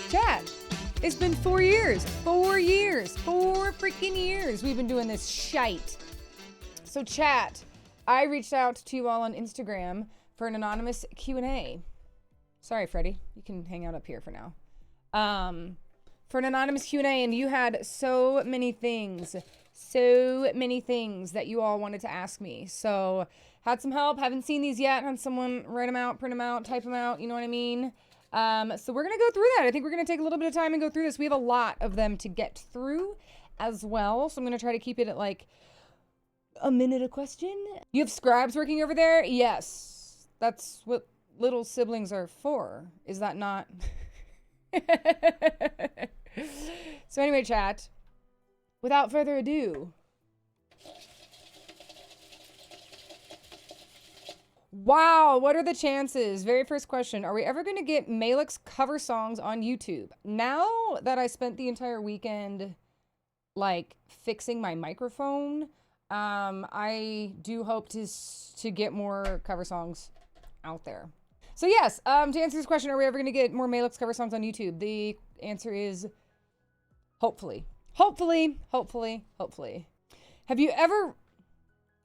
Chat. It's been 4 years. 4 years. 4 freaking years we've been doing this shite. So chat, I reached out to you all on Instagram for an anonymous Q&A. Sorry, Freddie. You can hang out up here for now. For an anonymous Q&A, and you had so many things that you all wanted to ask me. So had some help. Haven't seen these yet. Had someone write them out, print them out, type them out. You know what I mean? So we're going to go through that. I think we're going to take a little bit of time and go through this. We have a lot of them to get through as well. So I'm going to try to keep it at like a minute a question. You have scribes working over there? Yes. That's what little siblings are for. Is that not? So anyway, chat, without further ado, wow, what are the chances? Very first question. Are we ever going to get Meylix cover songs on YouTube? Now that I spent the entire weekend, like, fixing my microphone, I do hope to get more cover songs out there. So yes, to answer this question, are we ever going to get more Meylix cover songs on YouTube? The answer is hopefully. Hopefully. Have you ever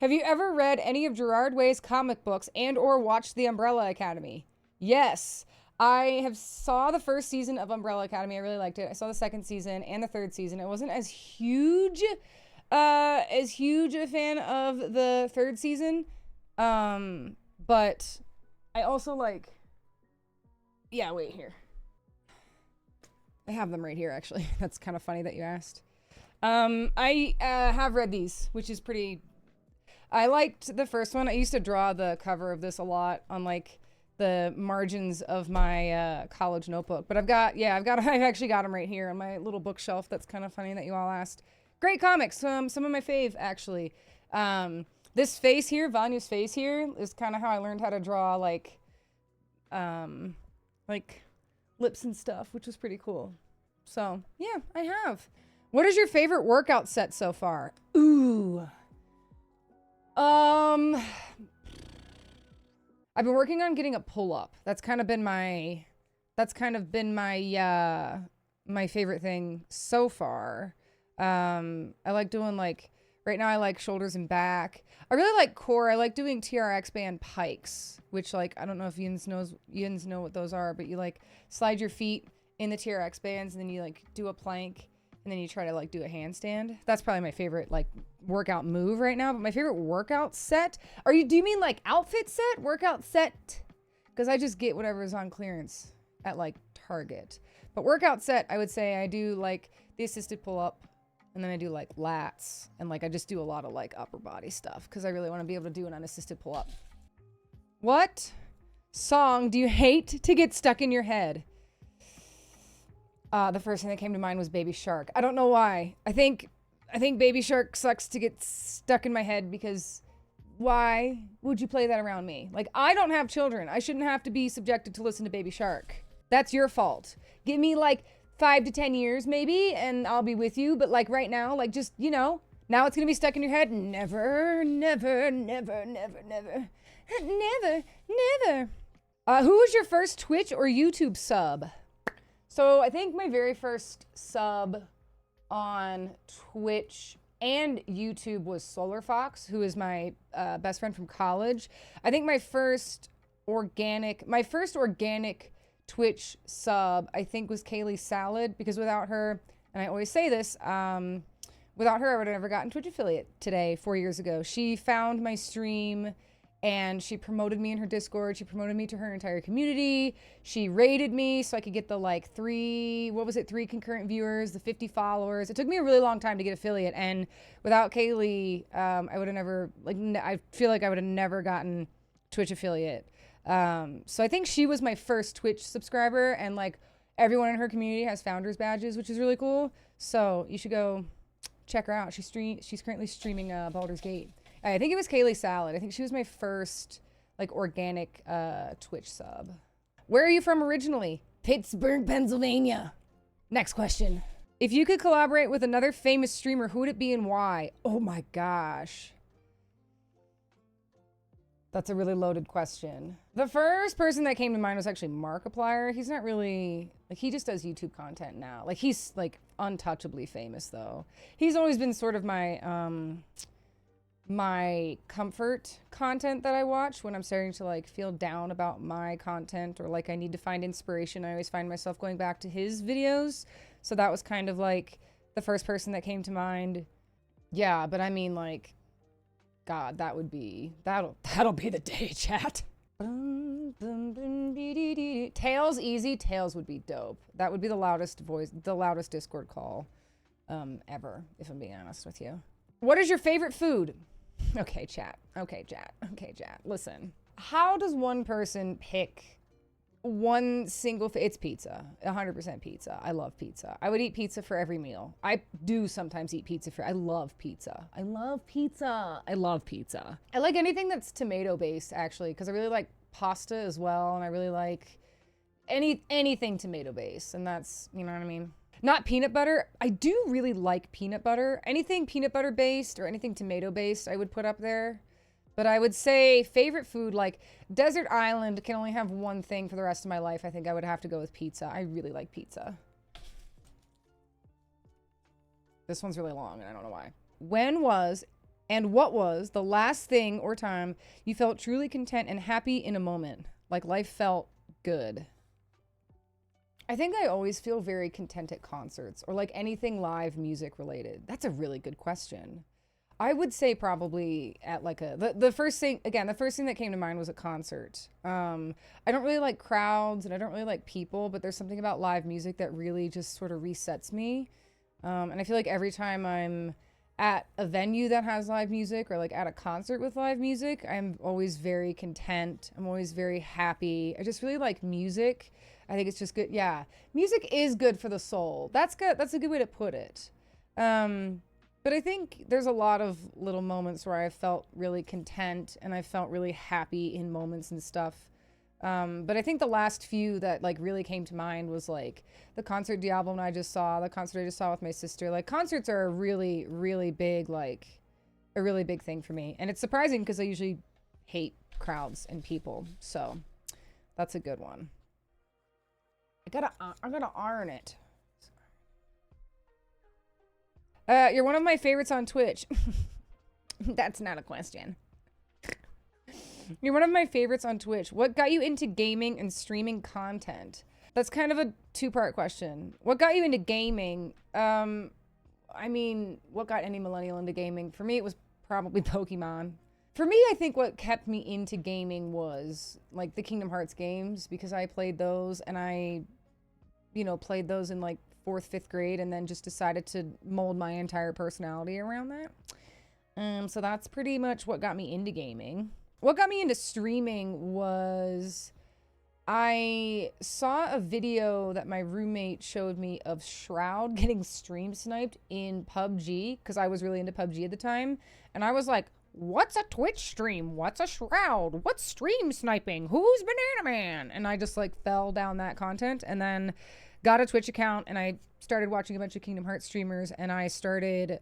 read any of Gerard Way's comic books and or watched The Umbrella Academy? Yes. I have saw the first season of Umbrella Academy. I really liked it. I saw the second season and the third season. It wasn't as huge a fan of the third season. But I also like, yeah, wait here. I have them right here, actually. That's kind of funny that you asked. I have read these, which is pretty, I liked the first one. I used to draw the cover of this a lot on like the margins of my college notebook. But I've actually got them right here on my little bookshelf. That's kind of funny that you all asked. Great comics. Some of my fave, actually. This face here, Vanya's face here, is kind of how I learned how to draw like lips and stuff, which was pretty cool. So yeah, I have. What is your favorite workout set so far? Ooh. I've been working on getting a pull-up. That's kind of been my my favorite thing so far. I like doing like, right now I like shoulders and back. I really like core. I like doing TRX band pikes, which like, I don't know if Yins know what those are, but you like slide your feet in the TRX bands and then you like do a plank and then you try to like do a handstand. That's probably my favorite like workout move right now. But my favorite workout set, do you mean like outfit set, workout set? Because I just get whatever is on clearance at like Target. But workout set, I would say I do like the assisted pull up. And then I do like lats and like I just do a lot of like upper body stuff because I really want to be able to do an unassisted pull up. What song do you hate to get stuck in your head? The first thing that came to mind was Baby Shark. I don't know why. I think Baby Shark sucks to get stuck in my head because why would you play that around me? Like, I don't have children. I shouldn't have to be subjected to listen to Baby Shark. That's your fault. Give me like 5 to 10 years maybe and I'll be with you, but like right now, like just, you know, now it's gonna be stuck in your head. Never. Who was your first Twitch or YouTube sub? So I think my very first sub on Twitch and YouTube was Solar Fox, who is my best friend from college. I think my first organic Twitch sub, I think, was Kaylee Salad, because without her, and I always say this, without her, I would have never gotten Twitch affiliate today, 4 years ago. She found my stream and she promoted me in her Discord. She promoted me to her entire community. She rated me so I could get the like 3 concurrent viewers, the 50 followers. It took me a really long time to get affiliate. And without Kaylee, I would have never, I feel like I would have never gotten Twitch affiliate. So I think she was my first Twitch subscriber, and like everyone in her community has founders badges, which is really cool. So you should go check her out. She's currently streaming Baldur's Gate. I think it was Kaylee Salad. I think she was my first like organic Twitch sub. Where are you from originally? Pittsburgh, Pennsylvania. Next question. If you could collaborate with another famous streamer, who would it be and why? Oh my gosh. That's a really loaded question. The first person that came to mind was actually Markiplier. He's not really, like, he just does YouTube content now. Like, he's, like, untouchably famous, though. He's always been sort of my, my comfort content that I watch when I'm starting to, like, feel down about my content or, like, I need to find inspiration. I always find myself going back to his videos. So that was kind of, like, the first person that came to mind. Yeah, but I mean, like, God, that would be, that'll be the day, chat. Tails, easy. Tails would be dope. That would be the loudest voice, the loudest Discord call ever, if I'm being honest with you. What is your favorite food? Okay, chat. Okay, chat. Okay, chat. Listen, how does one person pick one single, it's pizza, 100% pizza. I love pizza. I would eat pizza for every meal. I do sometimes eat pizza I love pizza. I love pizza. I love pizza. I like anything that's tomato based actually, because I really like pasta as well. And I really like anything tomato based. And that's, you know what I mean? Not peanut butter. I do really like peanut butter. Anything peanut butter based or anything tomato based, I would put up there. But I would say favorite food, like Desert Island can only have one thing for the rest of my life. I think I would have to go with pizza. I really like pizza. This one's really long and I don't know why. When was and what was the last thing or time you felt truly content and happy in a moment? Like life felt good. I think I always feel very content at concerts or like anything live music related. That's a really good question. I would say probably at like the first thing, again, the first thing that came to mind was a concert. I don't really like crowds and I don't really like people, but there's something about live music that really just sort of resets me. And I feel like every time I'm at a venue that has live music or like at a concert with live music, I'm always very content. I'm always very happy. I just really like music. I think it's just good. Yeah. Music is good for the soul. That's good. That's a good way to put it. But I think there's a lot of little moments where I felt really content and I felt really happy in moments and stuff. But I think the last few that like really came to mind was like the concert Diablo I just saw, the concert I just saw with my sister. Like concerts are a really, really big, like a really big thing for me. And it's surprising because I usually hate crowds and people. So that's a good one. I gotta iron it. You're one of my favorites on Twitch. That's not a question. You're one of my favorites on Twitch. What got you into gaming and streaming content? That's kind of a two-part question. What got you into gaming? I mean, what got any millennial into gaming? For me, it was probably Pokemon. For me, I think what kept me into gaming was like the Kingdom Hearts games because I played those and I, you know, played those in like 4th, 5th grade and then just decided to mold my entire personality around that. So that's pretty much what got me into gaming. What got me into streaming was I saw a video that my roommate showed me of Shroud getting stream sniped in PUBG because I was really into PUBG at the time. And I was like, what's a Twitch stream? What's a Shroud? What's stream sniping? Who's Banana Man? And I just like fell down that content and then got a Twitch account and I started watching a bunch of Kingdom Hearts streamers and I started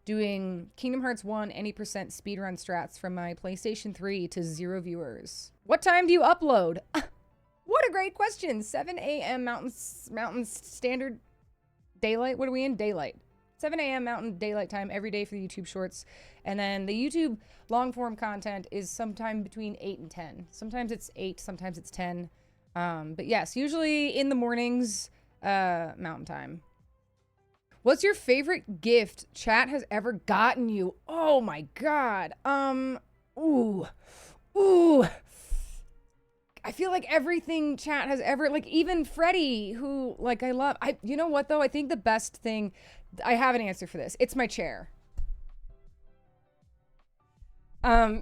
doing Kingdom Hearts 1 any percent speedrun strats from my PlayStation 3 to 0 viewers. What time do you upload? What a great question. 7 a.m. Mountain Standard Daylight. What are we in? Daylight. 7 a.m. Mountain Daylight time every day for the YouTube shorts. And then the YouTube long form content is sometime between 8 and 10. Sometimes it's 8, sometimes it's 10. But yes, usually in the mornings, Mountain Time. What's your favorite gift chat has ever gotten you? Oh my God. Ooh. I feel like everything chat has ever, like even Freddie, who like I love. You know what though? I think the best thing, I have an answer for this. It's my chair.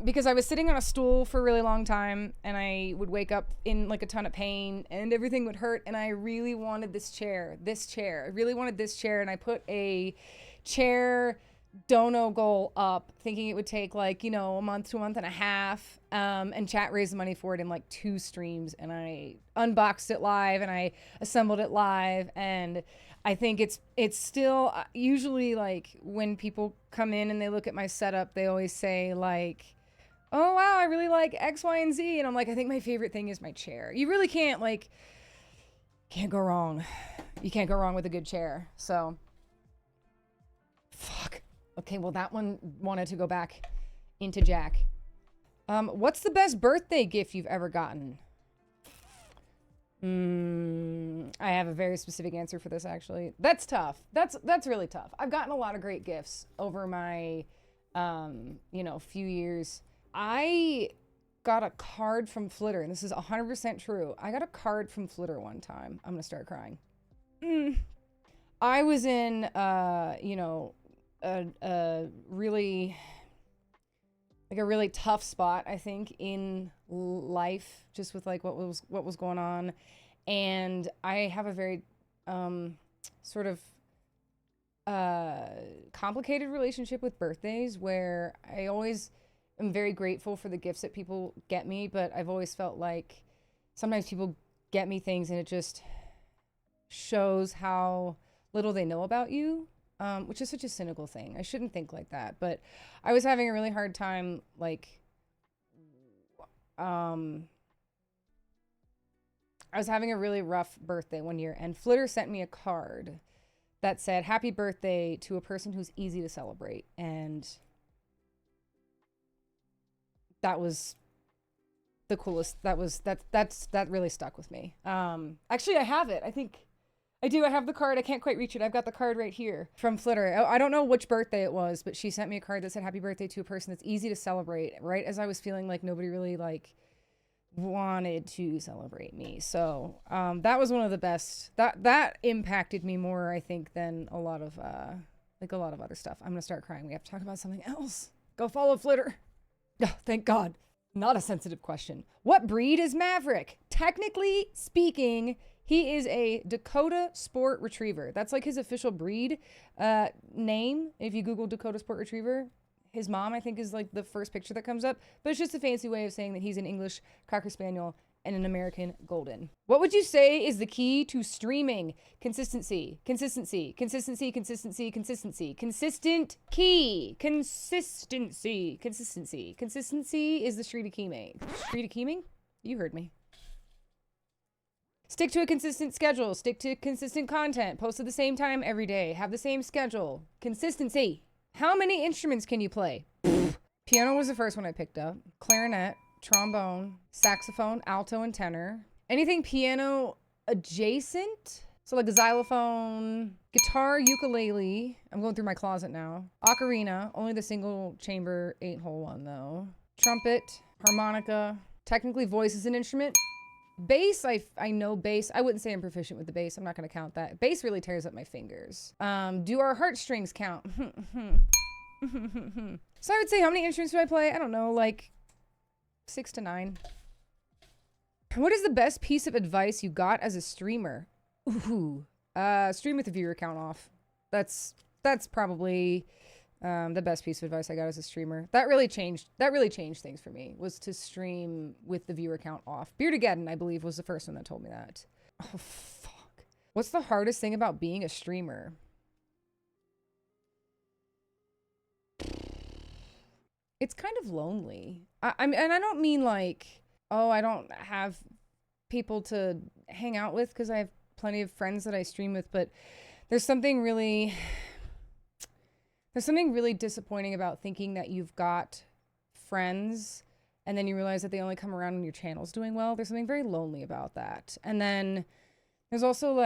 Because I was sitting on a stool for a really long time and I would wake up in like a ton of pain and everything would hurt and I really wanted this chair. I really wanted this chair and I put a chair dono goal up thinking it would take like, you know, a month to a month and a half. And chat raised money for it in like 2 streams and I unboxed it live and I assembled it live and I think it's still usually like when people come in and they look at my setup, they always say like, oh wow, I really like X, Y, and Z. And I'm like, I think my favorite thing is my chair. You really can't can't go wrong. You can't go wrong with a good chair. So, fuck. Okay, well that one wanted to go back into Jack. What's the best birthday gift you've ever gotten? I have a very specific answer for this, actually. That's tough. That's really tough. I've gotten a lot of great gifts over my, few years. I got a card from Flitter, and this is 100% true. I got a card from Flitter one time. I'm gonna start crying. I was in, a really a really tough spot, I think, in life, just with what was going on. And I have a very sort of complicated relationship with birthdays, where I always am very grateful for the gifts that people get me, but I've always felt like sometimes people get me things and it just shows how little they know about you. Which is such a cynical thing. I shouldn't think like that. But I was having a really hard time, I was having a really rough birthday one year, and Flitter sent me a card that said, "Happy birthday to a person who's easy to celebrate." And that was the coolest. That really stuck with me. Actually, I have it. I think I do. I have the card. I can't quite reach it. I've got the card right here from Flitter. I don't know which birthday it was, but she sent me a card that said, "Happy birthday to a person that's easy to celebrate," right as I was feeling like nobody really wanted to celebrate me. So that was one of the best. That impacted me more, I think, than a lot of other stuff. I'm gonna start crying. We have to talk about something else. Go follow Flitter. Oh, thank God. Not a sensitive question. What breed is Maverick? Technically speaking, he is a Dakota Sport Retriever. That's his official breed name. If you Google Dakota Sport Retriever, his mom, I think, is the first picture that comes up. But it's just a fancy way of saying that he's an English Cocker Spaniel and an American Golden. What would you say is the key to streaming? Consistency. Consistency. Consistency. Consistency. Consistency. Consistent key. Consistency. Consistency. Consistency is the street of keyming. Street of keyming? You heard me. Stick to a consistent schedule. Stick to consistent content. Post at the same time every day. Have the same schedule. Consistency. How many instruments can you play? Piano was the first one I picked up. Clarinet, trombone, saxophone, alto, and tenor. Anything piano adjacent? So a xylophone, guitar, ukulele. I'm going through my closet now. Ocarina, only the single chamber 8-hole one though. Trumpet, harmonica. Technically voice is an instrument. Bass, I know bass. I wouldn't say I'm proficient with the bass. I'm not going to count that. Bass really tears up my fingers. Do our heartstrings count? So I would say, how many instruments do I play? I don't know, 6 to 9. What is the best piece of advice you got as a streamer? Ooh, stream with the viewer count off. That's probably the best piece of advice I got as a streamer. That really changed things for me, was to stream with the viewer count off. Beardageddon, I believe, was the first one that told me that. Oh, fuck. What's the hardest thing about being a streamer? It's kind of lonely. I mean, and I don't mean oh, I don't have people to hang out with, because I have plenty of friends that I stream with, but there's something really disappointing about thinking that you've got friends and then you realize that they only come around when your channel's doing well. There's something very lonely about that. And then there's also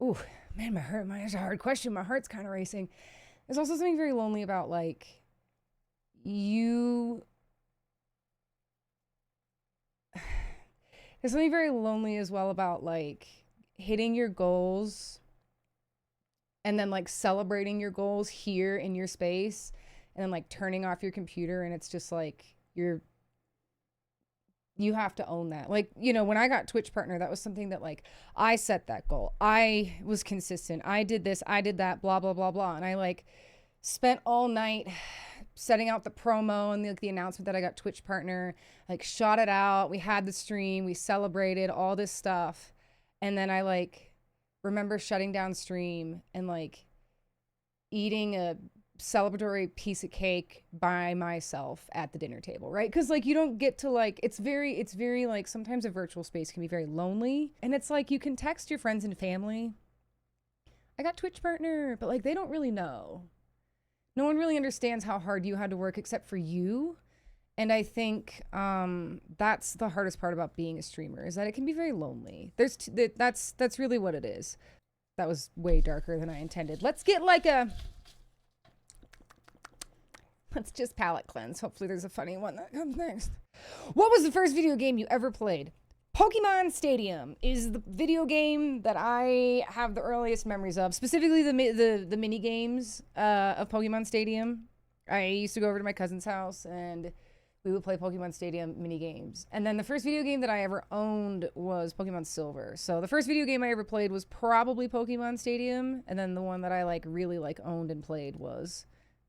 ooh, man, that's a hard question. My heart's kind of racing. There's also something very lonely about there's something very lonely as well about hitting your goals and then celebrating your goals here in your space, and then turning off your computer, and it's just you have to own that. When I got Twitch partner, that was something that I set that goal. I was consistent. I did this, I did that, blah, blah, blah, blah. And I spent all night setting out the promo and the announcement that I got Twitch partner, shot it out. We had the stream, we celebrated all this stuff. And then I remember shutting down stream and eating a celebratory piece of cake by myself at the dinner table, right? Because like you don't get to like, it's very like sometimes a virtual space can be very lonely, and it's like you can text your friends and family, I got Twitch partner, but like they don't really know. No one really understands how hard you had to work except for you. And I think that's the hardest part about being a streamer, is that it can be very lonely. That's really what it is. That was way darker than I intended. Let's get like a... Let's just palate cleanse. Hopefully there's a funny one that comes next. What was the first video game you ever played? Pokemon Stadium is the video game that I have the earliest memories of. Specifically the mini games of Pokemon Stadium. I used to go over to my cousin's house and we would play Pokemon Stadium mini games. And then the first video game that I ever owned was Pokemon Silver. So the first video game I ever played was probably Pokemon Stadium. And then the one that I like really like owned and played was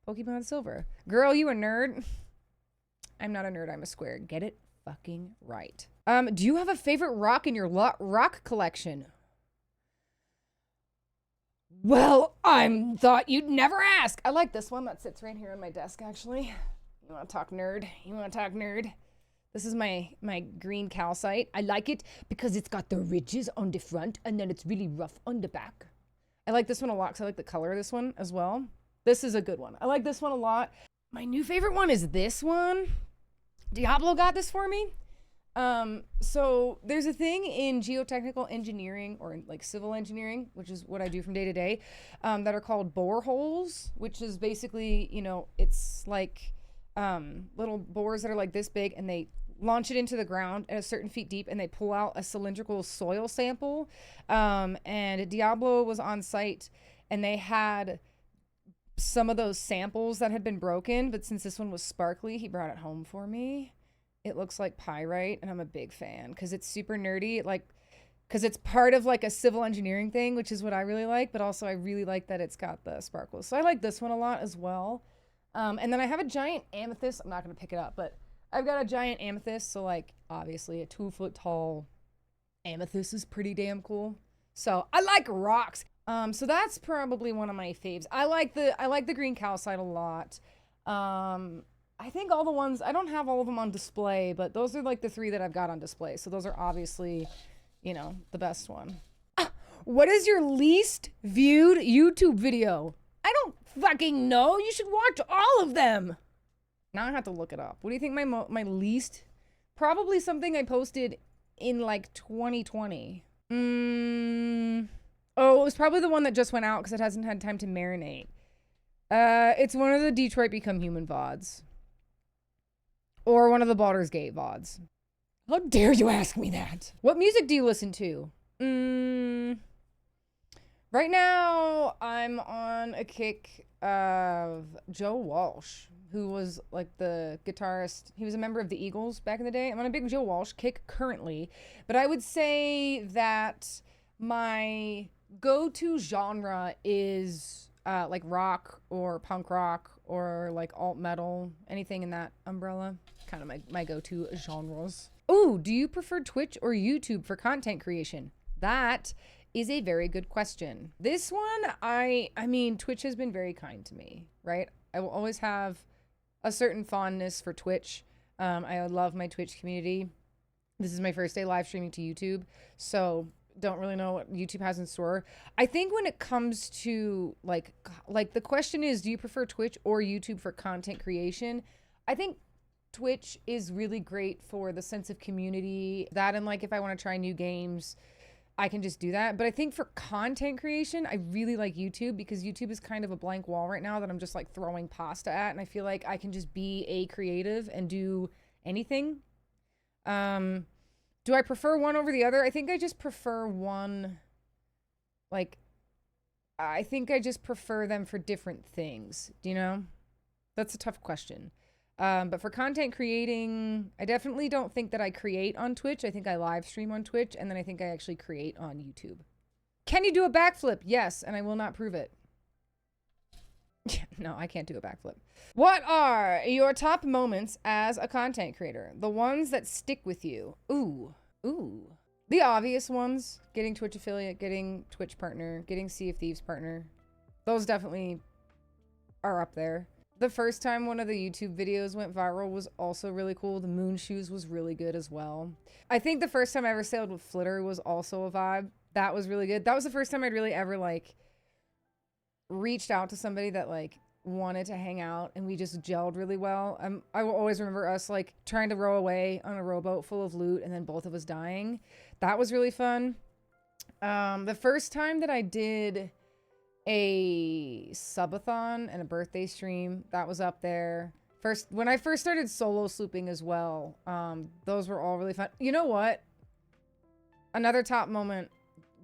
Pokemon Silver. Girl, you a nerd? I'm not a nerd, I'm a square. Get it fucking right. Do you have a favorite rock in your rock collection? Well, I thought you'd never ask. I like this one that sits right here on my desk, actually. You want to talk nerd? You want to talk nerd? This is my green calcite. I like it because it's got the ridges on the front and then it's really rough on the back. I like this one a lot because I like the color of this one as well. This is a good one. I like this one a lot. My new favorite one is this one. Diablo got this for me. So there's a thing in geotechnical engineering, or in like civil engineering, which is what I do from day to day, that are called boreholes, which is basically, you know, it's like little bores that are like this big, and they launch it into the ground at a certain feet deep, and they pull out a cylindrical soil sample. And Diablo was on site, and they had some of those samples that had been broken, but since this one was sparkly, he brought it home for me. It looks like pyrite, and I'm a big fan because it's super nerdy. Like, because it's part of like a civil engineering thing, which is what I really like, but also I really like that it's got the sparkles. So I like this one a lot as well. And then I have a giant amethyst. I'm not going to pick it up, but I've got a giant amethyst. So like, obviously a 2-foot tall amethyst is pretty damn cool. So I like rocks. So that's probably one of my faves. I like the green calcite a lot. I think all the ones, I don't have all of them on display, but those are like the 3 that I've got on display. So those are obviously, you know, the best one. What is your least viewed YouTube video? I don't fucking know. You should watch all of them. Now I have to look it up. What do you think my least? Probably something I posted in like 2020. Oh, it was probably the one that just went out because it hasn't had time to marinate. It's one of the Detroit Become Human VODs. Or one of the Baldur's Gate VODs. How dare you ask me that? What music do you listen to? Right now, I'm on a kick of Joe Walsh, who was like the guitarist. He was a member of the Eagles back in the day. I'm on a big Joe Walsh kick currently. But I would say that my go-to genre is like rock or punk rock or like alt metal, anything in that umbrella. Kind of my go-to genres. Ooh, do you prefer Twitch or YouTube for content creation? That is a very good question. This one, I mean, Twitch has been very kind to me, right? I will always have a certain fondness for Twitch. I love my Twitch community. This is my first day live streaming to YouTube, so don't really know what YouTube has in store. I think when it comes to like the question is, do you prefer Twitch or YouTube for content creation? I think Twitch is really great for the sense of community. That, and like if I want to try new games, I can just do that. But I think for content creation, I really like YouTube because YouTube is kind of a blank wall right now that I'm just like throwing pasta at, and I feel like I can just be a creative and do anything. Do I prefer one over the other? I think I just prefer one. Like, I think I just prefer them for different things. Do you know? That's a tough question. But for content creating, I definitely don't think that I create on Twitch. I think I live stream on Twitch, and then I think I actually create on YouTube. Can you do a backflip? Yes, and I will not prove it. No, I can't do a backflip. What are your top moments as a content creator? The ones that stick with you. Ooh. The obvious ones. Getting Twitch affiliate, getting Twitch partner, getting Sea of Thieves partner. Those definitely are up there. The first time one of the YouTube videos went viral was also really cool. The moon shoes was really good as well. I think the first time I ever sailed with Flitter was also a vibe. That was really good. That was the first time I'd really ever like reached out to somebody that like wanted to hang out and we just gelled really well. I will always remember us like trying to row away on a rowboat full of loot and then both of us dying. That was really fun. The first time that I did a subathon and a birthday stream, that was up there. When I first started solo slooping as well, those were all really fun. You know what? Another top moment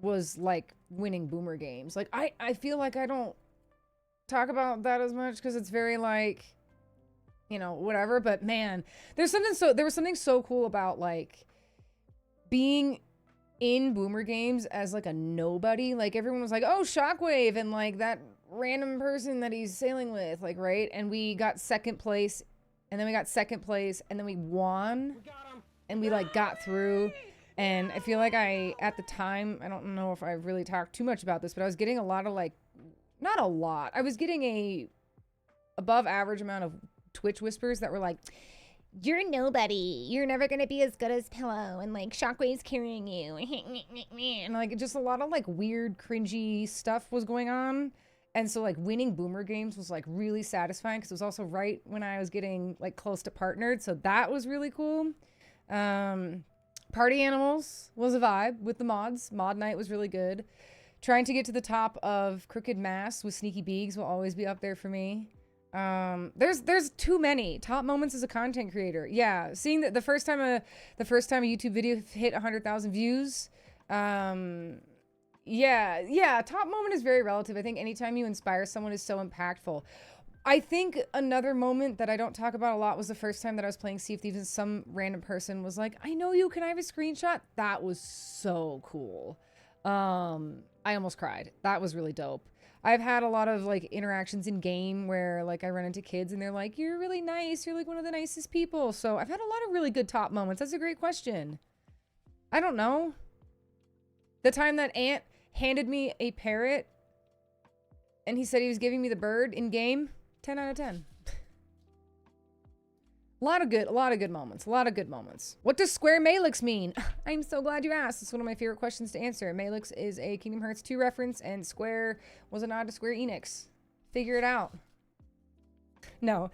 was like winning boomer games. Like I feel like I don't talk about that as much because it's very like, you know, whatever, but man, there was something so cool about like being in boomer games as like a nobody. Like everyone was like, oh, Shockwave and like that random person that he's sailing with, like, right? And we got second place and then we got second place and then we won and we like got through. And I feel like at the time, I don't know if I really talked too much about this, but I was getting a lot of like, not a lot. I was getting a above average amount of Twitch whispers that were like, you're nobody. You're never going to be as good as Pillow. And like Shockwave's carrying you. And like just a lot of like weird, cringy stuff was going on. And so like winning boomer games was like really satisfying because it was also right when I was getting like close to partnered. So that was really cool. Party Animals was a vibe with the mods. Mod night was really good. Trying to get to the top of Crooked Mass with Sneaky Beegs will always be up there for me. There's too many top moments as a content creator. Yeah, seeing that the first time a YouTube video hit 100,000 views. Yeah, top moment is very relative. I think anytime you inspire someone is so impactful. I think another moment that I don't talk about a lot was the first time that I was playing Sea of Thieves and some random person was like, I know you, can I have a screenshot? That was so cool. I almost cried. That was really dope. I've had a lot of like interactions in game where like I run into kids and they're like, you're really nice. You're like one of the nicest people. So I've had a lot of really good top moments. That's a great question. I don't know. The time that Ant handed me a parrot and he said he was giving me the bird in game, 10 out of 10. A lot of good moments. A lot of good moments. What does Square Meylix mean? I'm so glad you asked. It's one of my favorite questions to answer. Meylix is a Kingdom Hearts 2 reference, and Square was a nod to Square Enix. Figure it out. No.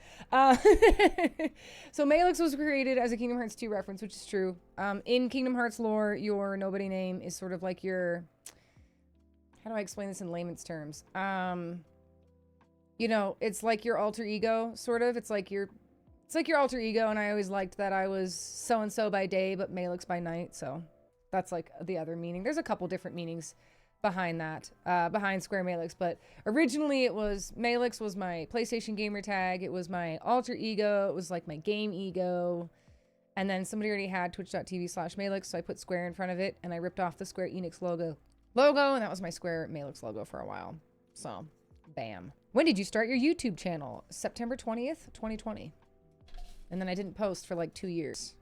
So Meylix was created as a Kingdom Hearts 2 reference, which is true. In Kingdom Hearts lore, your nobody name is sort of like your... How do I explain this in layman's terms? You know, it's like your alter ego, sort of. It's like your alter ego, and I always liked that I was so-and-so by day, but Meylix by night, so that's like the other meaning. There's a couple different meanings behind that, behind Square Meylix, but originally it was, Meylix was my PlayStation gamer tag, it was my alter ego, it was like my game ego, and then somebody already had twitch.tv/Meylix, so I put Square in front of it, and I ripped off the Square Enix logo, and that was my Square Meylix logo for a while, so bam. When did you start your YouTube channel? September 20th, 2020. And then I didn't post for like 2 years.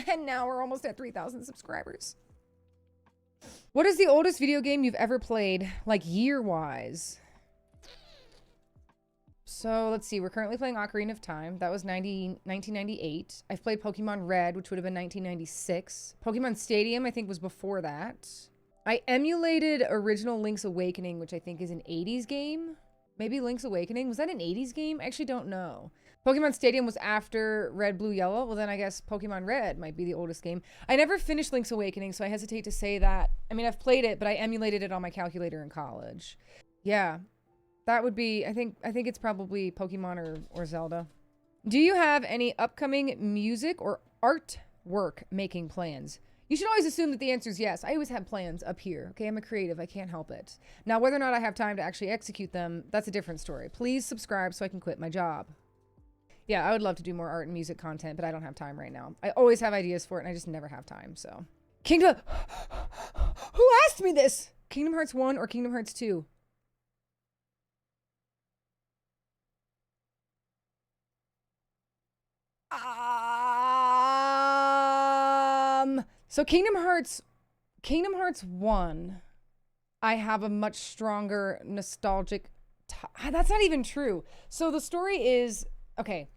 And now we're almost at 3,000 subscribers. What is the oldest video game you've ever played, like year-wise? So let's see. We're currently playing Ocarina of Time. That was 1998. I've played Pokemon Red, which would have been 1996. Pokemon Stadium, I think, was before that. I emulated original Link's Awakening, which I think is an 80s game. Maybe Link's Awakening. Was that an 80s game? I actually don't know. Pokemon Stadium was after Red, Blue, Yellow. Well, then I guess Pokemon Red might be the oldest game. I never finished Link's Awakening, so I hesitate to say that. I mean, I've played it, but I emulated it on my calculator in college. Yeah, that would be, I think it's probably Pokemon or Zelda. Do you have any upcoming music or artwork making plans? You should always assume that the answer is yes. I always have plans up here. Okay, I'm a creative. I can't help it. Now, whether or not I have time to actually execute them, that's a different story. Please subscribe so I can quit my job. Yeah, I would love to do more art and music content, but I don't have time right now. I always have ideas for it, and I just never have time, so. Kingdom... Who asked me this? Kingdom Hearts 1 or Kingdom Hearts 2? So Kingdom Hearts 1, I have a much stronger nostalgic That's not even true. So the story is, okay,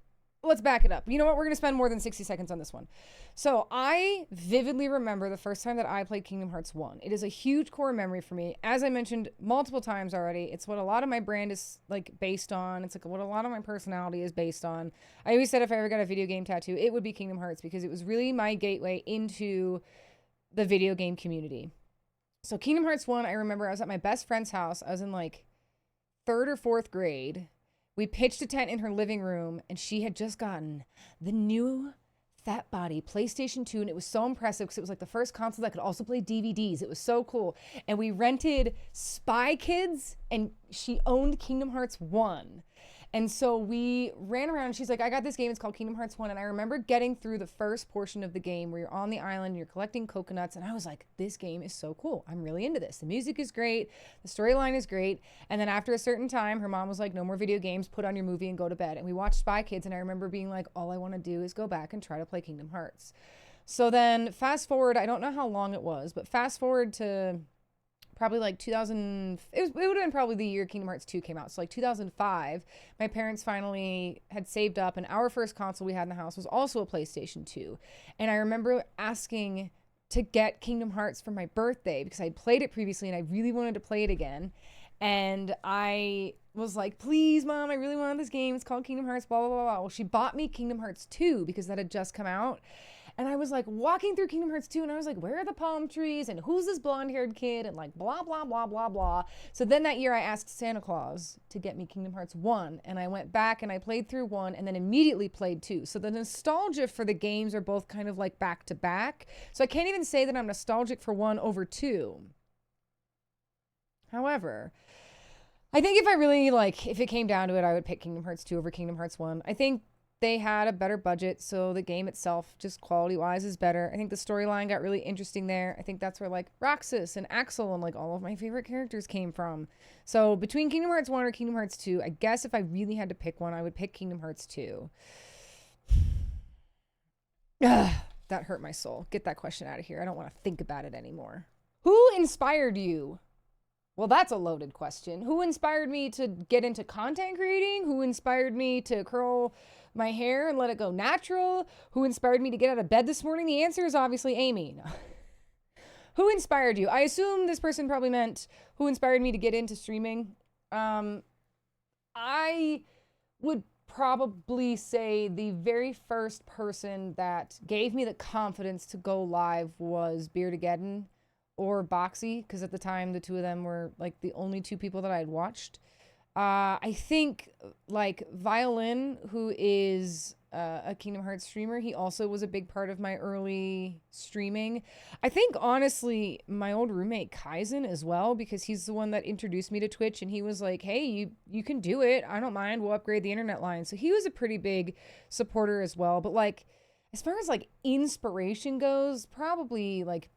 let's back it up. You know what? We're going to spend more than 60 seconds on this one. So I vividly remember the first time that I played Kingdom Hearts 1. It is a huge core memory for me. As I mentioned multiple times already, it's what a lot of my brand is like based on. It's like what a lot of my personality is based on. I always said if I ever got a video game tattoo, it would be Kingdom Hearts because it was really my gateway into the video game community. So Kingdom Hearts 1, I remember I was at my best friend's house. I was in like 3rd or 4th grade. We pitched a tent in her living room, and she had just gotten the new fat body PlayStation 2, and it was so impressive because it was like the first console that could also play DVDs. It was so cool. And we rented Spy Kids, and she owned Kingdom Hearts 1. And so we ran around, and she's like, I got this game, it's called Kingdom Hearts 1. And I remember getting through the first portion of the game where you're on the island, and you're collecting coconuts, and I was like, this game is so cool. I'm really into this. The music is great. The storyline is great. And then after a certain time, her mom was like, no more video games, put on your movie and go to bed. And we watched Spy Kids, and I remember being like, all I want to do is go back and try to play Kingdom Hearts. So then fast forward, I don't know how long it was, but fast forward to probably like 2000, it would have been probably the year Kingdom Hearts 2 came out. So like 2005, my parents finally had saved up, and our first console we had in the house was also a PlayStation 2. And I remember asking to get Kingdom Hearts for my birthday because I had played it previously and I really wanted to play it again. And I was like, please, Mom, I really want this game. It's called Kingdom Hearts, blah, blah, blah, blah. Well, she bought me Kingdom Hearts 2 because that had just come out. And I was like walking through Kingdom Hearts 2 and I was like, where are the palm trees? And who's this blonde-haired kid? And like blah, blah, blah, blah, blah. So then that year I asked Santa Claus to get me Kingdom Hearts 1. And I went back and I played through 1 and then immediately played 2. So the nostalgia for the games are both kind of like back to back. So I can't even say that I'm nostalgic for 1 over 2. However, I think if I really if it came down to it, I would pick Kingdom Hearts 2 over Kingdom Hearts 1. I think they had a better budget, so the game itself, just quality-wise, is better. I think the storyline got really interesting there. I think that's where, like, Roxas and Axel and, like, all of my favorite characters came from. So between Kingdom Hearts 1 or Kingdom Hearts 2, I guess if I really had to pick one, I would pick Kingdom Hearts 2. Ugh, that hurt my soul. Get that question out of here. I don't want to think about it anymore. Who inspired you? Well, that's a loaded question. Who inspired me to get into content creating? Who inspired me to curl my hair and let it go natural? Who inspired me to get out of bed this morning? The answer is obviously Amy. No. Who inspired you? I assume this person probably meant who inspired me to get into streaming. I would probably say the very first person that gave me the confidence to go live was Beardageddon or Boxy, because at the time the two of them were like the only two people that I had watched. I think like Violin, who is a Kingdom Hearts streamer, he also was a big part of my early streaming. I think honestly my old roommate Kaizen as well, because he's the one that introduced me to Twitch, and he was like, hey, you can do it, I don't mind, we'll upgrade the internet line. So he was a pretty big supporter as well. But like as far as like inspiration goes, probably like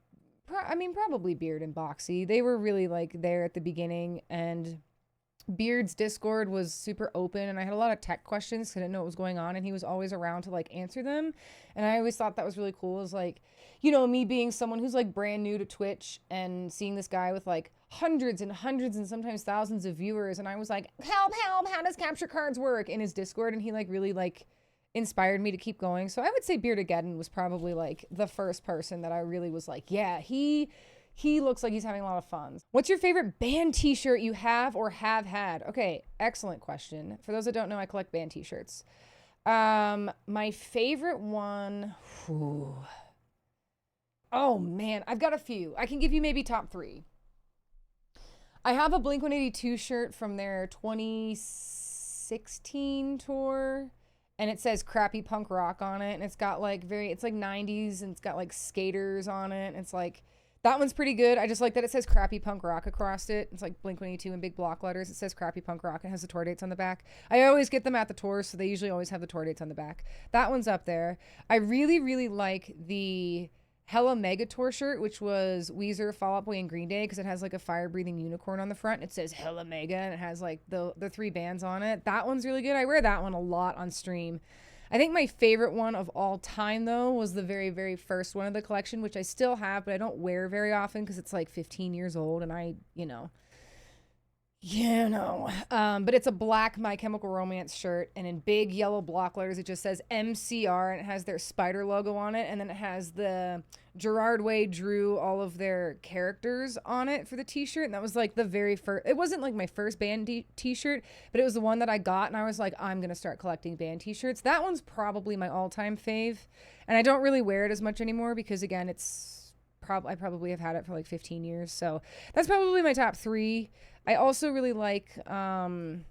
probably Beard and Boxy. They were really like there at the beginning, and Beard's Discord was super open, and I had a lot of tech questions because I didn't know what was going on, and he was always around to like answer them. And I always thought that was really cool, is like, you know, me being someone who's like brand new to Twitch and seeing this guy with like hundreds and sometimes thousands of viewers, and I was like, help, how does capture cards work in his Discord? And he like really like inspired me to keep going. So I would say Beardageddon was probably like the first person that I really was like, yeah, he looks like he's having a lot of fun. What's your favorite band t-shirt you have or have had? Okay, excellent question. For those that don't know, I collect band t-shirts. My favorite one, oh man, I've got a few. I can give you maybe top 3. I have a Blink-182 shirt from their 2016 tour, and it says crappy punk rock on it, and it's got like it's like 90s, and it's got like skaters on it, and it's like, that one's pretty good. I just like that it says crappy punk rock across it. It's like Blink-182 in big block letters. It says crappy punk rock and has the tour dates on the back. I always get them at the tours, so they usually always have the tour dates on the back. That one's up there. I really, really like the Hella Mega Tour shirt, which was Weezer, Fall Out Boy, and Green Day, because it has like a fire-breathing unicorn on the front. It says Hella Mega, and it has like the 3 bands on it. That one's really good. I wear that one a lot on stream. I think my favorite one of all time, though, was the very, very first one of the collection, which I still have, but I don't wear very often because it's like 15 years old, and I, you know, Yeah, no. But it's a black My Chemical Romance shirt, and in big yellow block letters, it just says MCR, and it has their spider logo on it, and then it has the Gerard Way drew all of their characters on it for the t-shirt, and that was like the very first, it wasn't like my first band t-shirt, but it was the one that I got, and I was like, I'm gonna start collecting band t-shirts. That one's probably my all-time fave, and I don't really wear it as much anymore because, again, it's I probably have had it for like 15 years, so that's probably my top 3. I also really like, I've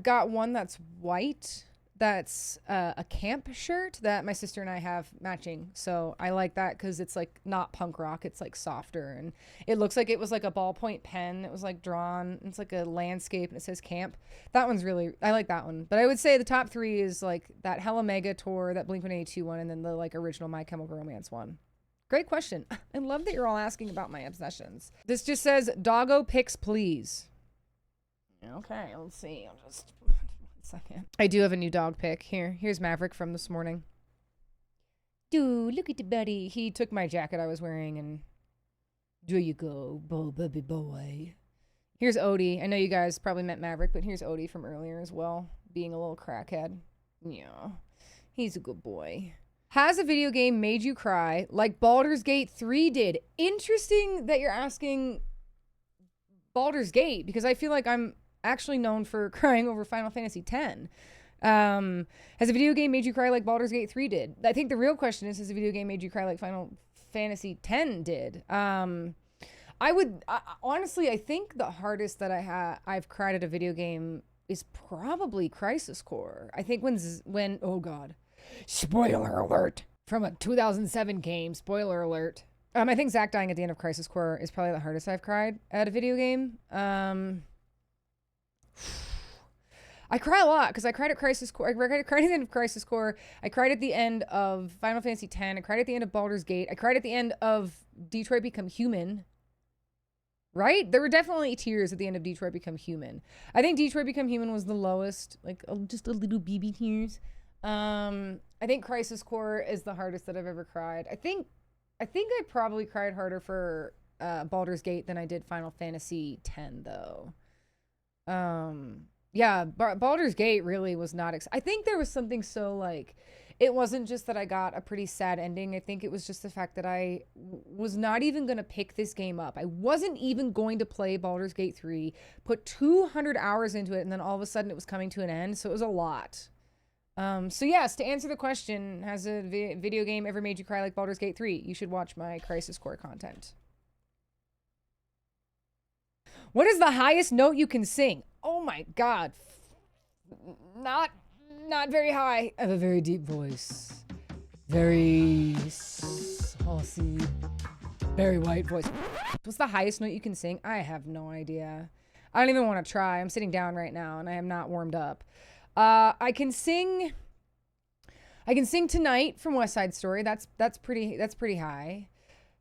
got one that's white, that's a camp shirt that my sister and I have matching. So I like that because it's like not punk rock, it's like softer, and it looks like it was like a ballpoint pen. It was like drawn, it's like a landscape, and it says camp. That one's really, I like that one. But I would say the top 3 is like that Hella Mega tour, that Blink-182 one, and then the like original My Chemical Romance one. Great question. I love that you're all asking about my obsessions. This just says, doggo pics, please. Okay, let's see. I'll just... 1 second. I do have a new dog pic. Here's Maverick from this morning. Dude, look at the buddy. He took my jacket I was wearing and... There you go, baby boy. Here's Odie. I know you guys probably met Maverick, but here's Odie from earlier as well. Being a little crackhead. Yeah. He's a good boy. Has a video game made you cry like Baldur's Gate 3 did? Interesting that you're asking Baldur's Gate, because I feel like I'm actually known for crying over Final Fantasy X. Has a video game made you cry like Baldur's Gate 3 did? I think the real question is, has a video game made you cry like Final Fantasy X did? Honestly, I think the hardest that I've cried at a video game is probably Crisis Core. I think when oh god. Spoiler alert. From a 2007 game, spoiler alert. I think Zack dying at the end of Crisis Core is probably the hardest I've cried at a video game. I cry a lot because I cried at Crisis Core. I cried at the end of Crisis Core. I cried at the end of Final Fantasy X. I cried at the end of Baldur's Gate. I cried at the end of Detroit Become Human. Right? There were definitely tears at the end of Detroit Become Human. I think Detroit Become Human was the lowest, like just a little baby tears. I think Crisis Core is the hardest that I've ever cried. I think I probably cried harder for Baldur's Gate than I did Final Fantasy X, though. Yeah, Baldur's Gate really was not... I think there was something so, like... It wasn't just that I got a pretty sad ending. I think it was just the fact that I was not even going to pick this game up. I wasn't even going to play Baldur's Gate 3, put 200 hours into it, and then all of a sudden it was coming to an end, so it was a lot. So yes, to answer the question, has a video game ever made you cry like Baldur's Gate 3? You should watch my Crisis Core content. What is the highest note you can sing? Oh my god. Not very high. I have a very deep voice. Very saucy. Very white voice. What's the highest note you can sing? I have no idea. I don't even want to try. I'm sitting down right now and I am not warmed up. I can sing Tonight from West Side Story. That's pretty high.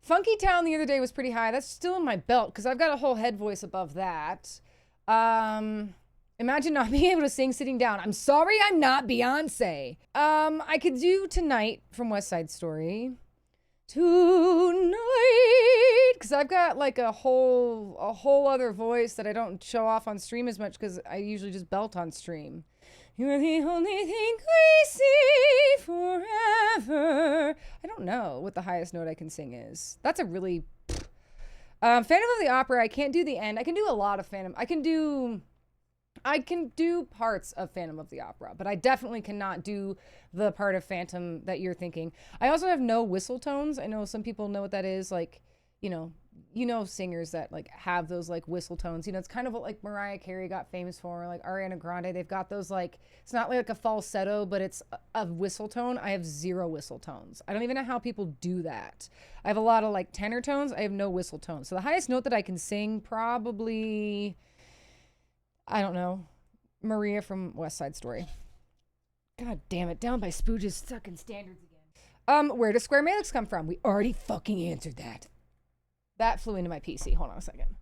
Funky Town the other day was pretty high. That's still in my belt because I've got a whole head voice above that. Imagine not being able to sing sitting down. I'm sorry I'm not Beyonce. I could do Tonight from West Side Story. Tonight, because I've got like a whole other voice that I don't show off on stream as much because I usually just belt on stream. You're the only thing I see forever. I don't know what the highest note I can sing is. That's a really... Phantom of the Opera, I can't do the end. I can do a lot of Phantom. I can do parts of Phantom of the Opera, but I definitely cannot do the part of Phantom that you're thinking. I also have no whistle tones. I know some people know what that is. Like, you know singers that like have those like whistle tones. You know, it's kind of what like Mariah Carey got famous for, like Ariana Grande. They've got those like, it's not like a falsetto, but it's a whistle tone. I have zero whistle tones. I don't even know how people do that. I have a lot of like tenor tones. I have no whistle tones. So the highest note that I can sing probably, I don't know, Maria from West Side Story. God damn it, down by Spooge's sucking standards again. Where does Square Meylix come from? We already fucking answered that. That flew into my PC. Hold on a second.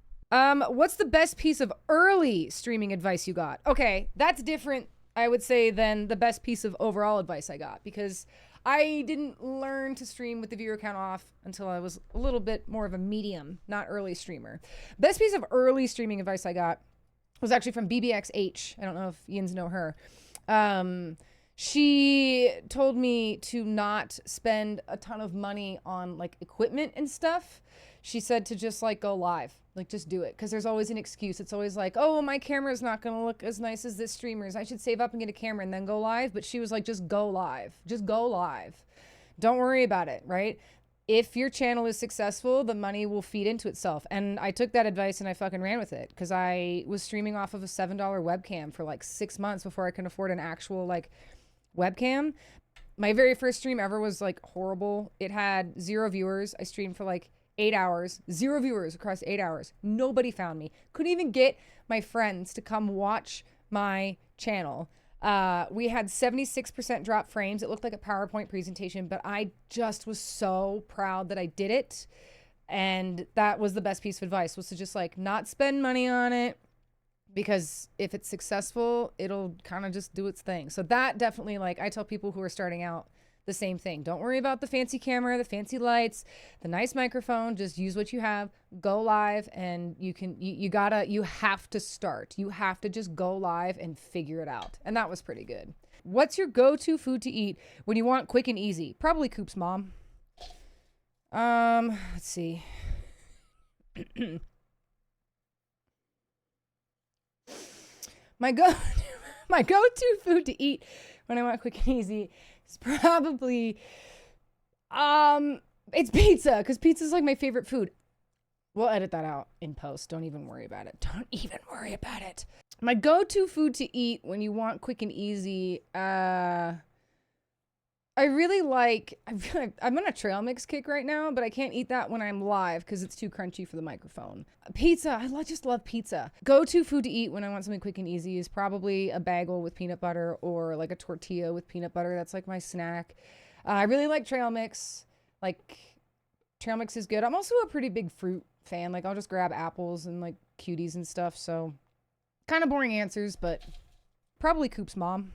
What's the best piece of early streaming advice you got? Okay, that's different, I would say, than the best piece of overall advice I got, because I didn't learn to stream with the viewer count off until I was a little bit more of a medium, not early streamer. Best piece of early streaming advice I got was actually from BBXH. I don't know if Yins know her. She told me to not spend a ton of money on like equipment and stuff. She said to just like go live, like just do it. Cause there's always an excuse. It's always like, oh, my camera's not gonna look as nice as this streamer's. I should save up and get a camera and then go live. But she was like, just go live, just go live. Don't worry about it, right? If your channel is successful, the money will feed into itself. And I took that advice and I fucking ran with it. Cause I was streaming off of a $7 webcam for like 6 months before I could afford an actual like webcam. My very first stream ever was like horrible. It had 0 viewers. I streamed for like 8 hours, 0 viewers across 8 hours. Nobody found me. Couldn't even get my friends to come watch my channel. We had 76% drop frames. It looked like a PowerPoint presentation, but I just was so proud that I did it. And that was the best piece of advice, was to just like not spend money on it, because if it's successful, it'll kind of just do its thing. So that definitely, like, I tell people who are starting out the same thing. Don't worry about the fancy camera, the fancy lights, the nice microphone. Just use what you have, go live, and you have to start. You have to just go live and figure it out. And that was pretty good. What's your go-to food to eat when you want quick and easy? Probably Coop's mom. Let's see. My go-to food to eat when I want quick and easy is probably it's pizza, because pizza is like my favorite food. We'll edit that out in post. Don't even worry about it. Don't even worry about it. My go-to food to eat when you want quick and easy, I really like, I'm on a trail mix kick right now, but I can't eat that when I'm live because it's too crunchy for the microphone. Pizza, just love pizza. Go-to food to eat when I want something quick and easy is probably a bagel with peanut butter, or like a tortilla with peanut butter. That's like my snack. I really like trail mix. Like, trail mix is good. I'm also a pretty big fruit fan. Like, I'll just grab apples and like cuties and stuff. So kind of boring answers, but probably Coop's mom.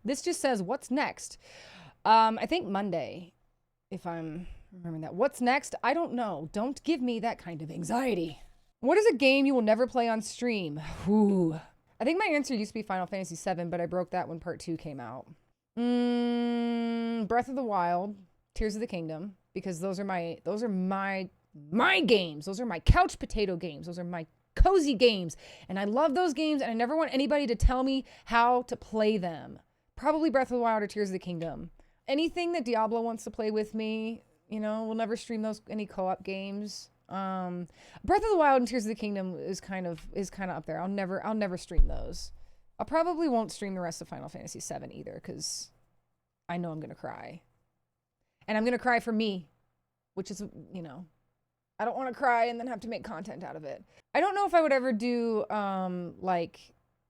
This just says, what's next? I think Monday, if I'm remembering that. What's next? I don't know. Don't give me that kind of anxiety. What is a game you will never play on stream? Ooh. I think my answer used to be Final Fantasy VII, but I broke that when Part 2 came out. Breath of the Wild, Tears of the Kingdom, because those are my games. Those are my couch potato games. Those are my cozy games. And I love those games, and I never want anybody to tell me how to play them. Probably Breath of the Wild or Tears of the Kingdom. Anything that Diablo wants to play with me, we'll never stream any co-op games. Breath of the Wild and Tears of the Kingdom is kind of up there. I'll never stream those. I probably won't stream the rest of Final Fantasy VII either, because I know I'm gonna cry. And I'm gonna cry for me, which is, I don't want to cry and then have to make content out of it. I don't know if I would ever do like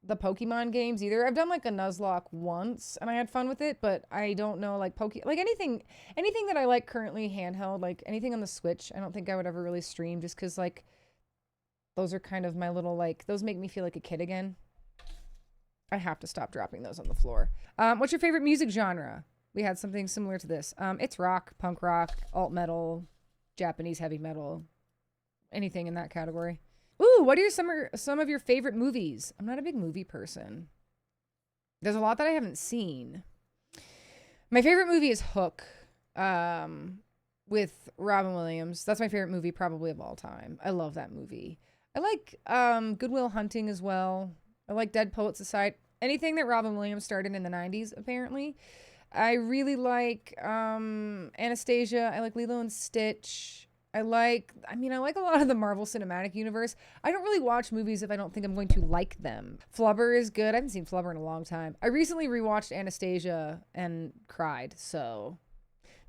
the Pokemon games either. I've done like a Nuzlocke once and I had fun with it, but I don't know, like anything that I like currently handheld, like anything on the Switch, I don't think I would ever really stream, just because like those are kind of my little, like, those make me feel like a kid again. I have to stop dropping those on the floor. What's your favorite music genre? We had something similar to this. It's rock, punk rock, alt metal, Japanese heavy metal, anything in that category. Ooh, what are some of your favorite movies? I'm not a big movie person. There's a lot that I haven't seen. My favorite movie is Hook, with Robin Williams. That's my favorite movie probably of all time. I love that movie. I like Good Will Hunting as well. I like Dead Poet Society. Anything that Robin Williams started in the 90s, apparently. I really like Anastasia. I like Lilo and Stitch. I like a lot of the Marvel Cinematic Universe. I don't really watch movies if I don't think I'm going to like them. Flubber is good. I haven't seen Flubber in a long time. I recently rewatched Anastasia and cried, so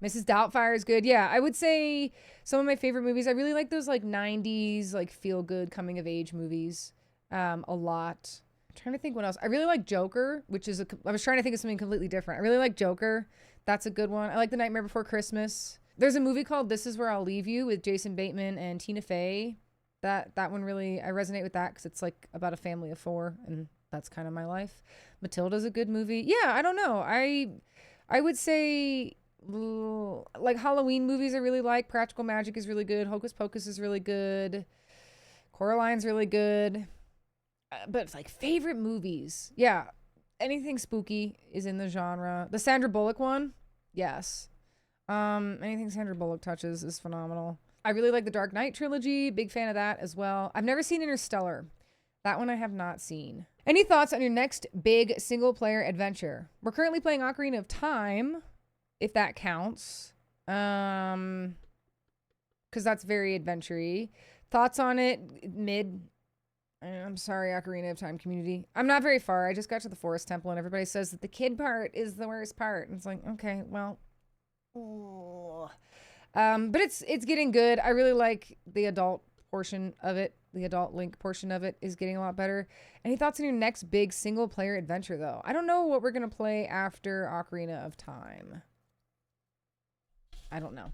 Mrs. Doubtfire is good. Yeah, I would say some of my favorite movies. I really like those like 90s like feel-good coming of age movies a lot. I'm trying to think what else. I really like Joker, I was trying to think of something completely different. I really like Joker. That's a good one. I like The Nightmare Before Christmas. There's a movie called This Is Where I'll Leave You with Jason Bateman and Tina Fey. That one really, I resonate with that because it's like about a family of 4, and that's kind of my life. Matilda's a good movie. Yeah, I don't know. I would say like Halloween movies I really like. Practical Magic is really good. Hocus Pocus is really good. Coraline's really good. But it's like favorite movies. Yeah. Anything spooky is in the genre. The Sandra Bullock one? Yes. Anything Sandra Bullock touches is phenomenal. I really like the Dark Knight trilogy. Big fan of that as well. I've never seen Interstellar. That one I have not seen. Any thoughts on your next big single-player adventure? We're currently playing Ocarina of Time, if that counts. Because that's very adventure-y. Thoughts on it? Mid. I'm sorry, Ocarina of Time community. I'm not very far. I just got to the Forest Temple, and everybody says that the kid part is the worst part. And it's like, okay, well. But it's getting good. I really like the adult portion of it. The adult Link portion of it is getting a lot better. Any thoughts on your next big single player adventure though? I don't know what we're going to play after Ocarina of Time. I don't know.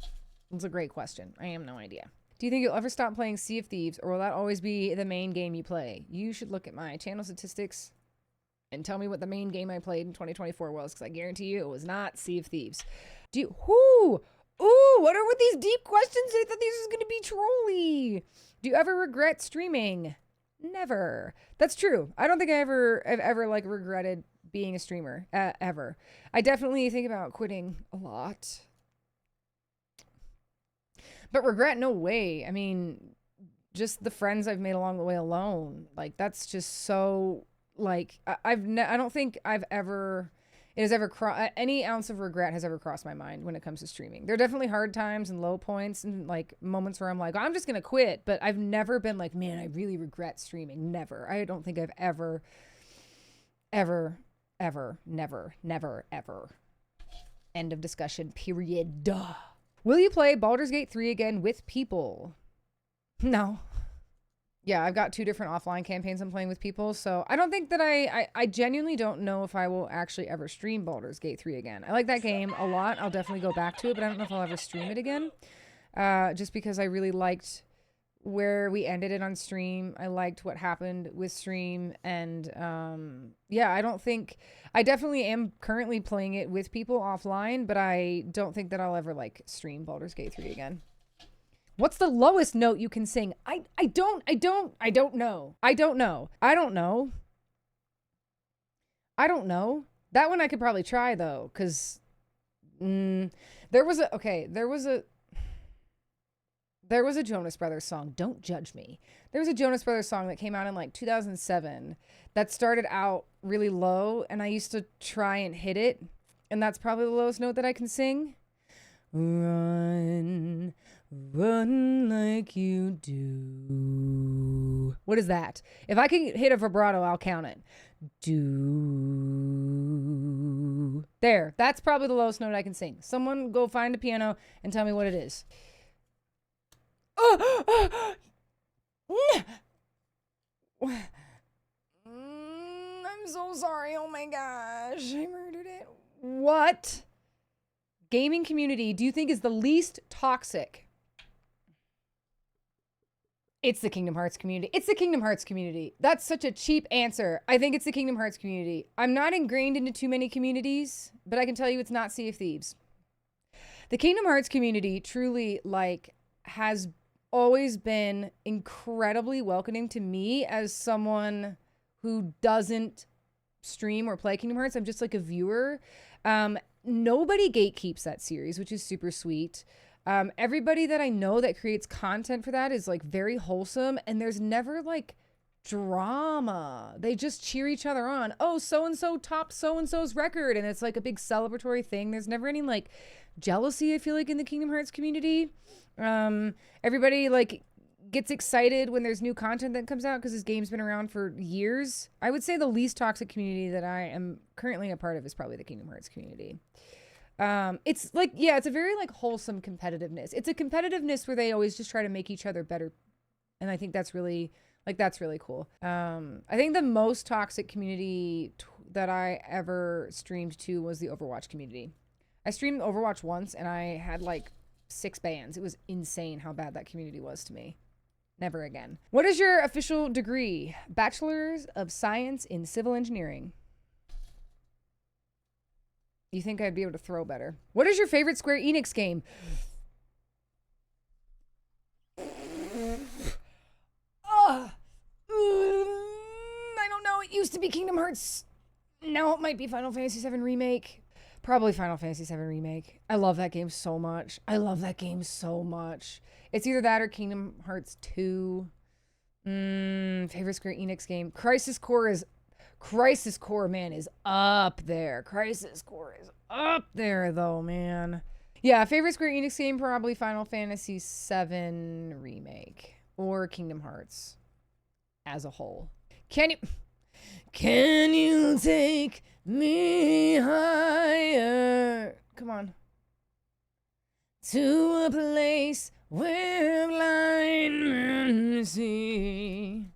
It's a great question. I have no idea. Do you think you'll ever stop playing Sea of Thieves, or will that always be the main game you play? You should look at my channel statistics and tell me what the main game I played in 2024 was, because I guarantee you it was not Sea of Thieves. Do you... Ooh, what are with these deep questions? I thought these was going to be trolly. Do you ever regret streaming? Never. That's true. I don't think I've ever like regretted being a streamer ever. I definitely think about quitting a lot. But regret, no way. I mean, just the friends I've made along the way alone. Like, that's just so, like, I don't think I've ever... It has ever any ounce of regret has ever crossed my mind when it comes to streaming. There are definitely hard times and low points and like moments where I'm like, I'm just going to quit. But I've never been like, man, I really regret streaming. Never. I don't think I've ever, never. End of discussion, period. Duh. Will you play Baldur's Gate 3 again with people? No. Yeah, I've got 2 different offline campaigns I'm playing with people, so I don't think that I genuinely don't know if I will actually ever stream Baldur's Gate 3 again. I like that game a lot. I'll definitely go back to it, but I don't know if I'll ever stream it again. Just because I really liked where we ended it on stream. I liked what happened with stream, and yeah, I definitely am currently playing it with people offline, but I don't think that I'll ever like stream Baldur's Gate 3 again. What's the lowest note you can sing? I don't know. I don't know. That one I could probably try though, because there was a Jonas Brothers song. Don't judge me. There was a Jonas Brothers song that came out in like 2007 that started out really low, and I used to try and hit it, and that's probably the lowest note that I can sing. Run like you do. What is that? If I can hit a vibrato, I'll count it. Do. There. That's probably the lowest note I can sing. Someone go find a piano and tell me what it is. I'm so sorry. Oh my gosh. I murdered it. What gaming community do you think is the least toxic? It's the Kingdom Hearts community. It's the Kingdom Hearts community. That's such a cheap answer. I think it's the Kingdom Hearts community. I'm not ingrained into too many communities, but I can tell you it's not Sea of Thieves. The Kingdom Hearts community truly, like, has always been incredibly welcoming to me as someone who doesn't stream or play Kingdom Hearts. I'm just like a viewer. Nobody gatekeeps that series, which is super sweet. Everybody that I know that creates content for that is like very wholesome, and there's never like drama. They just cheer each other on. Oh, so-and-so topped so-and-so's record, and it's like a big celebratory thing. There's never any like jealousy, I feel like, in the Kingdom Hearts community. Everybody like gets excited when there's new content that comes out because this game's been around for years. I would say the least toxic community that I am currently a part of is probably the Kingdom Hearts community. It's like, yeah, it's a very like wholesome competitiveness. It's a competitiveness where they always just try to make each other better. And I think that's really, like, that's really cool. I think the most toxic community that I ever streamed to was the Overwatch community. I streamed Overwatch once and I had like 6 bans. It was insane how bad that community was to me. Never again. What is your official degree? Bachelor's of Science in Civil Engineering. You think I'd be able to throw better. What is your favorite Square Enix game? I don't know. It used to be Kingdom Hearts. Now it might be Final Fantasy VII Remake. Probably Final Fantasy VII Remake. I love that game so much. I love that game so much. It's either that or Kingdom Hearts 2. Favorite Square Enix game. Crisis Core, man, is up there. Crisis Core is up there, though, man. Yeah, favorite Square Enix game, probably Final Fantasy VII Remake. Or Kingdom Hearts as a whole. Can you take me higher? Come on. To a place where blind men see.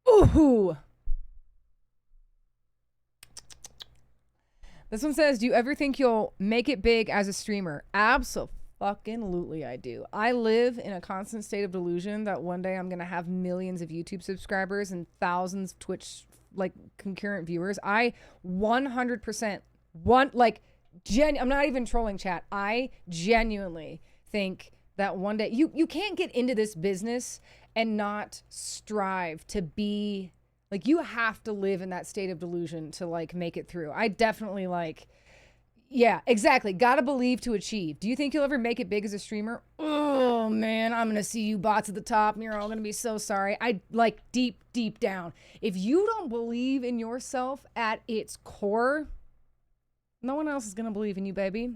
Ooh. This one says, do you ever think you'll make it big as a streamer? Absolutely, I do. I live in a constant state of delusion that one day I'm going to have millions of YouTube subscribers and thousands of Twitch, like, concurrent viewers. I 100% want, like, I'm not even trolling, chat. I genuinely think that one day you can't get into this business and not strive to be, like, you have to live in that state of delusion to, like, make it through. I definitely, like, yeah, exactly. Gotta believe to achieve. Do you think you'll ever make it big as a streamer? Oh, man, I'm gonna see you bots at the top and you're all gonna be so sorry. I, like, deep down, if you don't believe in yourself at its core, no one else is gonna believe in you, baby.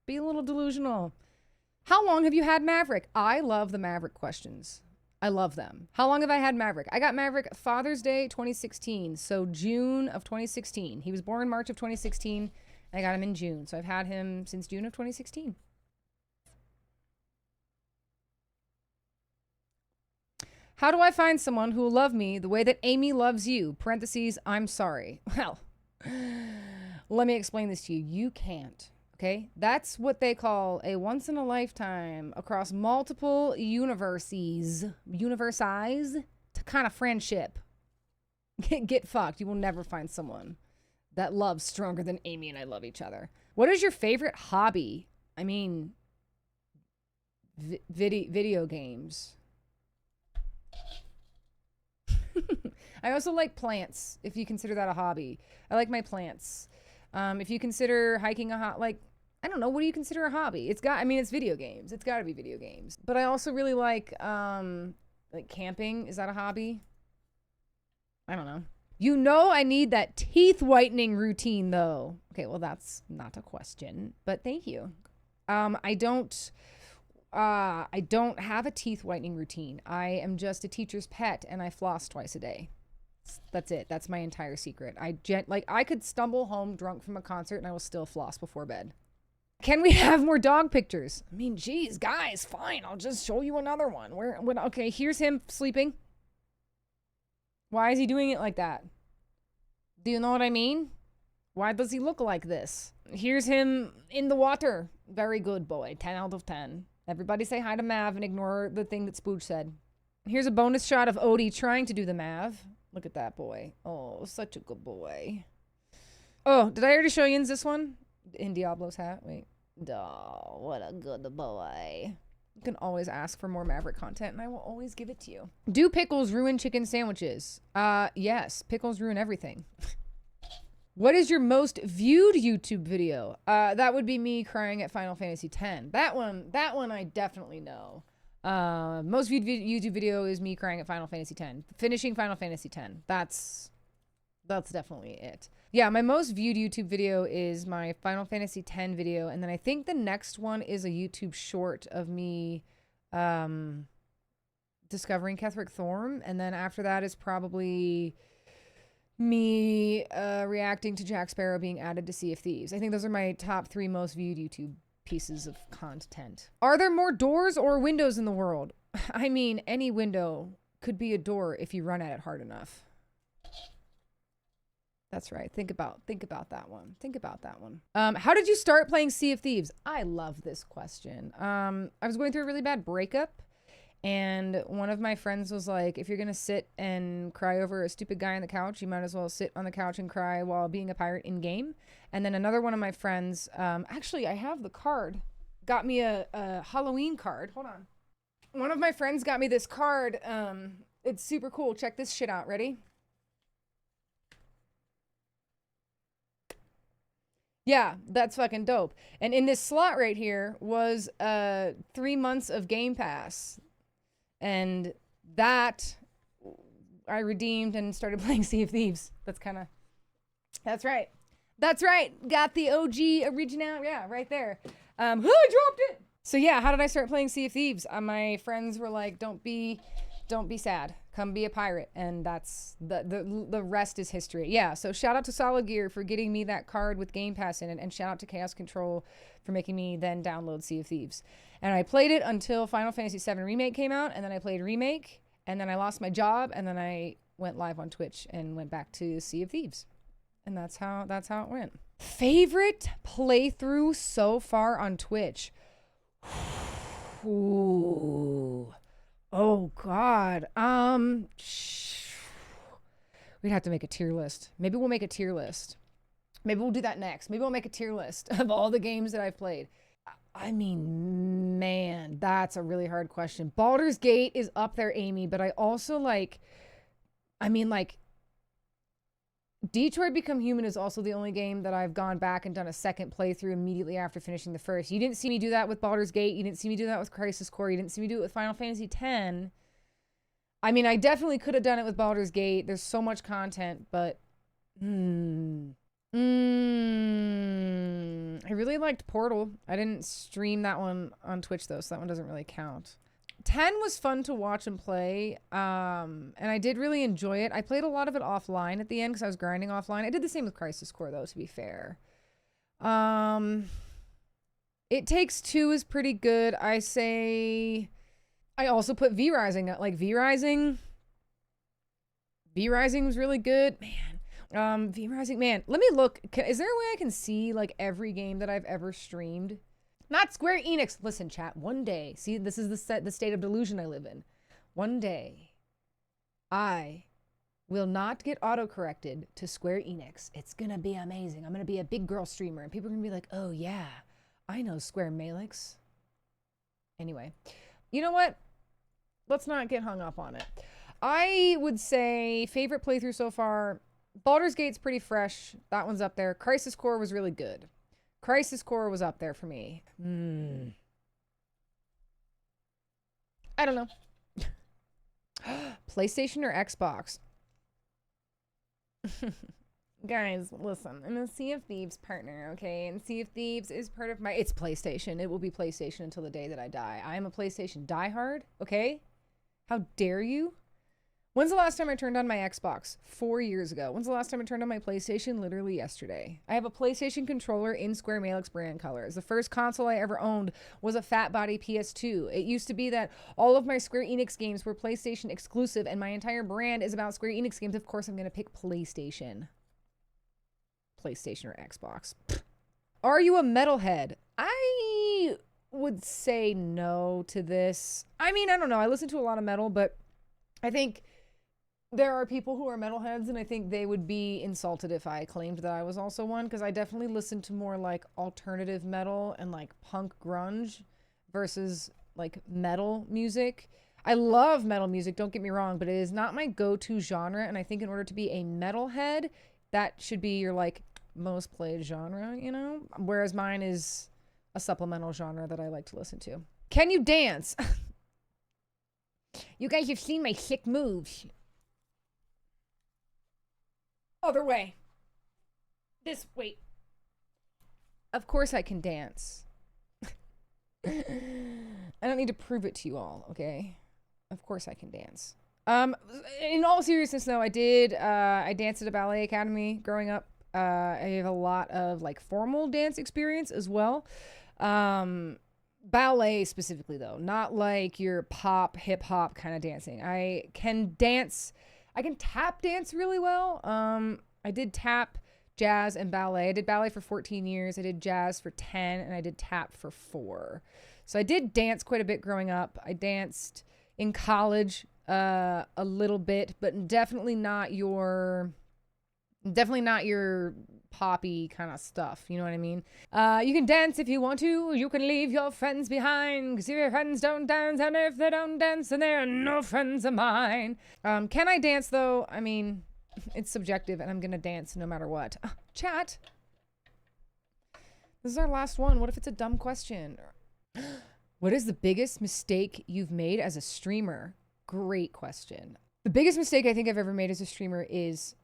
Be a little delusional. How long have you had Maverick? I love the Maverick questions. I love them. How long have I had Maverick? I got Maverick Father's Day 2016, so June of 2016. He was born March of 2016. I got him in June, so I've had him since June of 2016. How do I find someone who will love me the way that Amy loves you? Parentheses, I'm sorry. Well, let me explain this to you. You can't. Okay, that's what they call a once in a lifetime across multiple universes to kind of friendship. Get fucked. You will never find someone that loves stronger than Amy and I love each other. What is your favorite hobby? I mean, video games. I also like plants, if you consider that a hobby. I like my plants. If you consider hiking I don't know, what do you consider a hobby? It's video games. It's got to be video games. But I also really like camping. Is that a hobby? I don't know. You know I need that teeth whitening routine, though. Okay, well, that's not a question, but thank you. I don't have a teeth whitening routine. I am just a teacher's pet, and I floss twice a day. That's it. That's my entire secret. I could stumble home drunk from a concert, and I will still floss before bed. Can we have more dog pictures? I mean, geez, guys, fine. I'll just show you another one. Okay, here's him sleeping. Why is he doing it like that? Do you know what I mean? Why does he look like this? Here's him in the water. Very good boy. 10 out of 10. Everybody say hi to Mav and ignore the thing that Spooge said. Here's a bonus shot of Odie trying to do the Mav. Look at that boy. Oh, such a good boy. Oh, did I already show you this one? In Diablo's hat. Wait. Oh, what a good boy. You can always ask for more Maverick content, and I will always give it to you. Do pickles ruin chicken sandwiches? Yes. Pickles ruin everything. What is your most viewed YouTube video? That would be me crying at Final Fantasy X. That one I definitely know. Most viewed YouTube video is me crying at Final Fantasy X. Finishing Final Fantasy X. That's definitely it. Yeah, my most viewed YouTube video is my Final Fantasy X video, and then I think the next one is a YouTube short of me discovering Ketherick Thorm, and then after that is probably me reacting to Jack Sparrow being added to Sea of Thieves. I think those are my top 3 most viewed YouTube pieces of content. Are there more doors or windows in the world? I mean, any window could be a door if you run at it hard enough. That's right. Think about that one. Think about that one. How did you start playing Sea of Thieves? I love this question. I was going through a really bad breakup, And one of my friends was like, if you're going to sit and cry over a stupid guy on the couch, you might as well sit on the couch and cry while being a pirate in game. And then another one of my friends, actually, I have the card, got me a Halloween card. Hold on. One of my friends got me this card. It's super cool. Check this shit out. Ready? Yeah, that's fucking dope. And in this slot right here was 3 months of Game Pass. And that I redeemed and started playing Sea of Thieves. That's right. That's right. Got the OG original. Yeah, right there. I dropped it. So yeah, how did I start playing Sea of Thieves? My friends were like, don't be sad. Come be a pirate. And that's the rest is history. Yeah, so shout out to Solid Gear for getting me that card with Game Pass in it, and shout out to Chaos Control for making me then download Sea of Thieves. And I played it until Final Fantasy VII Remake came out, and then I played Remake, and then I lost my job, and then I went live on Twitch and went back to Sea of Thieves. And that's how it went. Favorite playthrough so far on Twitch? Ooh. Oh God. We'd have to make a tier list. Maybe we'll make a tier list. Maybe we'll do that next. Maybe we'll make a tier list of all the games that I've played. I mean, man, that's a really hard question. Baldur's Gate is up there, Amy, but I also Detroit Become Human is also the only game that I've gone back and done a second playthrough immediately after finishing the first. You didn't see me do that with Baldur's Gate. You didn't see me do that with Crisis Core. You didn't see me do it with Final Fantasy X. I mean, I definitely could have done it with Baldur's Gate. There's so much content, but I really liked Portal. I didn't stream that one on Twitch though, so that one doesn't really count. 10 was fun to watch and play, and I did really enjoy it. I played a lot of it offline at the end because I was grinding offline. I did the same with Crisis Core though, to be fair. It Takes Two is pretty good. I also put V-Rising. Like V-Rising was really good. Man. V-Rising, man. Let me look. Is there a way I can see like every game that I've ever streamed? Not Square Enix. Listen, chat. One day, see, this is the state of delusion I live in. One day, I will not get auto-corrected to Square Enix. It's gonna be amazing. I'm gonna be a big girl streamer, and people are gonna be like, oh yeah, I know Square Meylix. Anyway, you know what? Let's not get hung up on it. I would say favorite playthrough so far, Baldur's Gate's pretty fresh. That one's up there. Crisis Core was really good. Crisis Core was up there for me. I don't know. PlayStation or Xbox? Guys, listen. I'm a Sea of Thieves partner, okay? And Sea of Thieves is part of my... It's PlayStation. It will be PlayStation until the day that I die. I am a PlayStation diehard, okay? How dare you? When's the last time I turned on my Xbox? 4 years ago. When's the last time I turned on my PlayStation? Literally yesterday. I have a PlayStation controller in Square Meylix brand colors. The first console I ever owned was a fat body PS2. It used to be that all of my Square Enix games were PlayStation exclusive, and my entire brand is about Square Enix games. Of course, I'm going to pick PlayStation. PlayStation or Xbox. Are you a metalhead? I would say no to this. I mean, I don't know. I listen to a lot of metal, but I think there are people who are metalheads, and I think they would be insulted if I claimed that I was also one, because I definitely listen to more like alternative metal and like punk grunge versus like metal music. I love metal music, don't get me wrong, but it is not my go-to genre, and I think in order to be a metalhead, that should be your like most played genre, you know? Whereas mine is a supplemental genre that I like to listen to. Can you dance? You guys have seen my sick moves. Other way. Wait. Of course I can dance. I don't need to prove it to you all, okay? Of course I can dance. In all seriousness though, I danced at a ballet academy growing up. I have a lot of like formal dance experience as well. Ballet specifically though, not like your pop, hip hop kind of dancing. I can tap dance really well. I did tap, jazz, and ballet. I did ballet for 14 years. I did jazz for 10, and I did tap for 4. So I did dance quite a bit growing up. I danced in college a little bit, but definitely not your poppy kind of stuff. You know what I mean? You can dance if you want to. You can leave your friends behind. Because if your friends don't dance, and if they don't dance, then they're no friends of mine. Can I dance, though? I mean, it's subjective, and I'm going to dance no matter what. Chat. This is our last one. What if it's a dumb question? What is the biggest mistake you've made as a streamer? Great question. The biggest mistake I think I've ever made as a streamer is,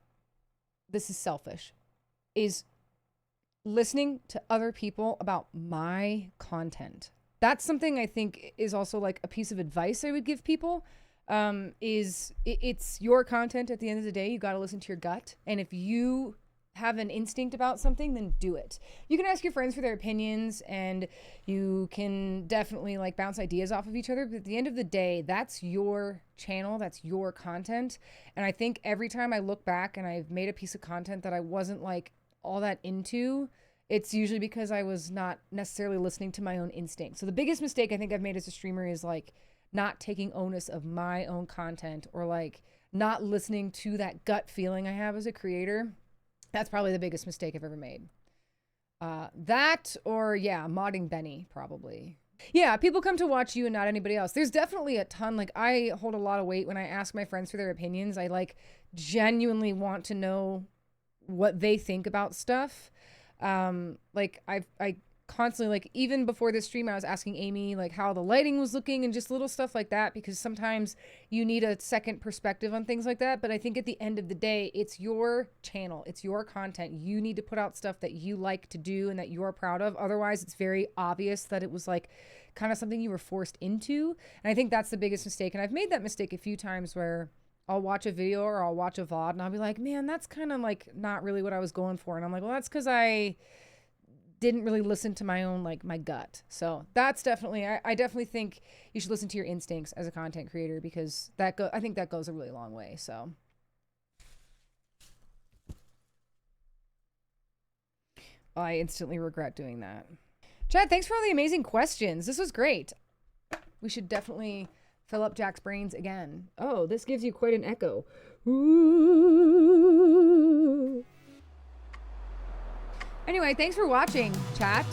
this is selfish, is listening to other people about my content. That's something I think is also like a piece of advice I would give people. It's your content at the end of the day. You got to listen to your gut. And if you have an instinct about something, then do it. You can ask your friends for their opinions, and you can definitely like bounce ideas off of each other. But at the end of the day, that's your channel, that's your content. And I think every time I look back and I've made a piece of content that I wasn't like all that into, it's usually because I was not necessarily listening to my own instinct. So the biggest mistake I think I've made as a streamer is like not taking onus of my own content, or like not listening to that gut feeling I have as a creator. That's probably the biggest mistake I've ever made. That, or yeah, modding Benny, probably. Yeah, people come to watch you and not anybody else. There's definitely a ton. Like, I hold a lot of weight when I ask my friends for their opinions. I like genuinely want to know what they think about stuff. Like I constantly, like, even before this stream, I was asking Amy like how the lighting was looking and just little stuff like that, because sometimes you need a second perspective on things like that. But I think at the end of the day, it's your channel, it's your content. You need to put out stuff that you like to do and that you're proud of. Otherwise, it's very obvious that it was like kind of something you were forced into. And I think that's the biggest mistake. And I've made that mistake a few times where I'll watch a video or I'll watch a VOD and I'll be like, man, that's kind of like not really what I was going for. And I'm like, well, that's because I didn't really listen to my own, like, my gut. So that's definitely, I definitely think you should listen to your instincts as a content creator, because I think that goes a really long way. So I instantly regret doing that. Chad, thanks for all the amazing questions. This was great. We should definitely fill up Jack's brains again. Oh, this gives you quite an echo. Ooh. Anyway, thanks for watching, chat.